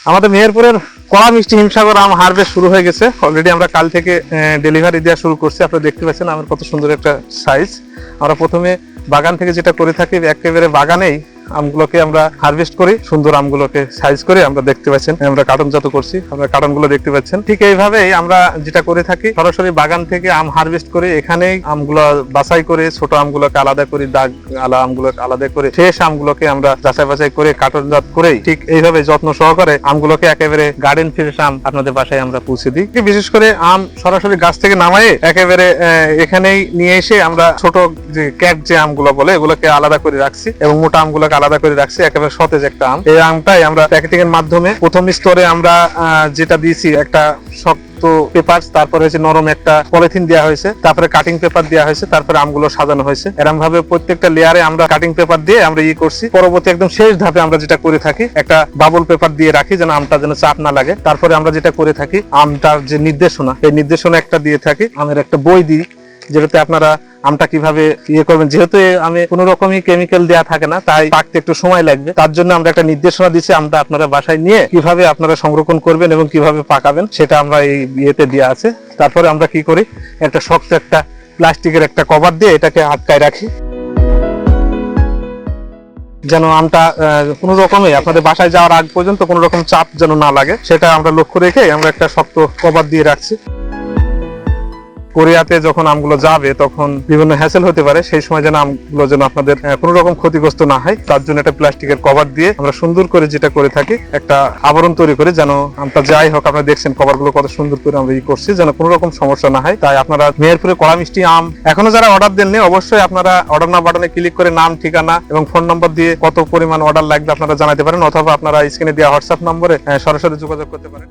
আমাদের মেহেরপুরের কড়া মিষ্টি হিমসাগর আম হারভেস্ট শুরু হয়ে গেছে অলরেডি। আমরা কাল থেকে ডেলিভারি দেওয়া শুরু করছি। আপনারা দেখতে পাচ্ছেন আমার কত সুন্দর একটা সাইজ। আমরা প্রথমে বাগান থেকে যেটা করে থাকি, একেবারে বাগানেই আমগুলোকে আমরা হারভেস্ট করি, সুন্দর আমগুলোকে সাইজ করে আমরা দেখতে পাচ্ছেন আমরা কার্টনজাত করছি। আমরা কার্টনগুলো দেখতে পাচ্ছেন। ঠিক এইভাবেই আমরা যেটা করে থাকি, সরাসরি বাগান থেকে আম হারভেস্ট করে এখানেই আমগুলো বাছাই করে, ছোট আমগুলোকে আলাদা করি, দাগ আলা আমগুলোকে আলাদা করে, ফ্রেশ আমগুলোকে আমরা যাচাই বাছাই করে কার্টনজাত করে ঠিক এইভাবে যত্ন সহকারে আমগুলোকে একেবারে গার্ডেন ফ্রেশ আম আপনাদের বাসায় আমরা পৌঁছে দিই। বিশেষ করে আম সরাসরি গাছ থেকে নামায়ে একেবারে এখানেই নিয়ে এসে আমরা ছোট যে ক্যাট যে আমগুলো বলে এগুলোকে আলাদা করে রাখছি এবং মোটা আমগুলোকে আলাদা করে রাখছি। একেবারে সতেজ একটা আম। এই আমটাই আমরা প্যাকেটিং এর মাধ্যমে প্রথম স্তরে আমরা যেটা দিয়েছি একটা শক্ত পেপার, তারপরে হচ্ছে নরম একটা পলিথিন দেওয়া হয়েছে, তারপরে কাটিং পেপার দেওয়া হয়েছে, তারপরে আমগুলো সাজানো হয়েছে। এরকম ভাবে প্রত্যেকটা লেয়ারে আমরা কাটিং পেপার দিয়ে আমরা করছি। পরবর্তী একদম শেষ ধাপে আমরা যেটা করে থাকি, একটা বাবল পেপার দিয়ে রাখি যেন আমটা যেন চাপ না লাগে। তারপরে আমরা যেটা করে থাকি, আমটার যে নির্দেশনা, এই নির্দেশনা একটা দিয়ে থাকি। আমের একটা বই দিই যেটাতে আপনারা আমটা কিভাবে করবেন। যেহেতু আমি কোনো রকমই কেমিক্যাল দেওয়া থাকে না, তাই পাকতে একটু সময় লাগবে। তার জন্য আমরা একটা নির্দেশনা দিচ্ছি, আমটা আপনারা বাসায় নিয়ে কিভাবে আপনারা সংরক্ষণ করবেন এবং কিভাবে পাকাবেন সেটা আমরা এই ইয়েতে দেওয়া আছে। তারপরে আমরা কি করি, একটা শক্ত একটা প্লাস্টিকের একটা কভার দিয়ে এটাকে আটকায় রাখি যেন আমটা কোনো রকমে আপনাদের বাসায় যাওয়ার আগ পর্যন্ত কোনো রকম চাপ যেন না লাগে, সেটা আমরা লক্ষ্য রেখে আমরা একটা শক্ত কভার দিয়ে রাখছি। কোরিয়াতে যখন আমগুলো যাবে তখন বিভিন্ন হ্যাসেল হতে পারে, সেই সময় যেন আমগুলো যেন আপনাদের কোনো রকম ক্ষতিগ্রস্ত না হয়, তার জন্য একটা প্লাস্টিকের কভার দিয়ে আমরা সুন্দর করে যেটা করে থাকি, একটা আবরণ তৈরি করে যেন আমটা যাই হোক, আপনারা দেখছেন কভারগুলো কত সুন্দর করে আমরা করছি যেন কোনো রকম সমস্যা না হয়। তাই আপনারা মেহেরপুরে কড়া মিষ্টি আম এখনো যারা অর্ডার দেননি, অবশ্যই আপনারা অর্ডার নাও বাটনে ক্লিক করে নাম, ঠিকানা এবং ফোন নম্বর দিয়ে কত পরিমাণ অর্ডার লাগবে আপনারা জানাতে পারেন, অথবা আপনারা স্ক্রিনে দেওয়া হোয়াটসঅ্যাপ নম্বরে সরাসরি যোগাযোগ করতে পারেন।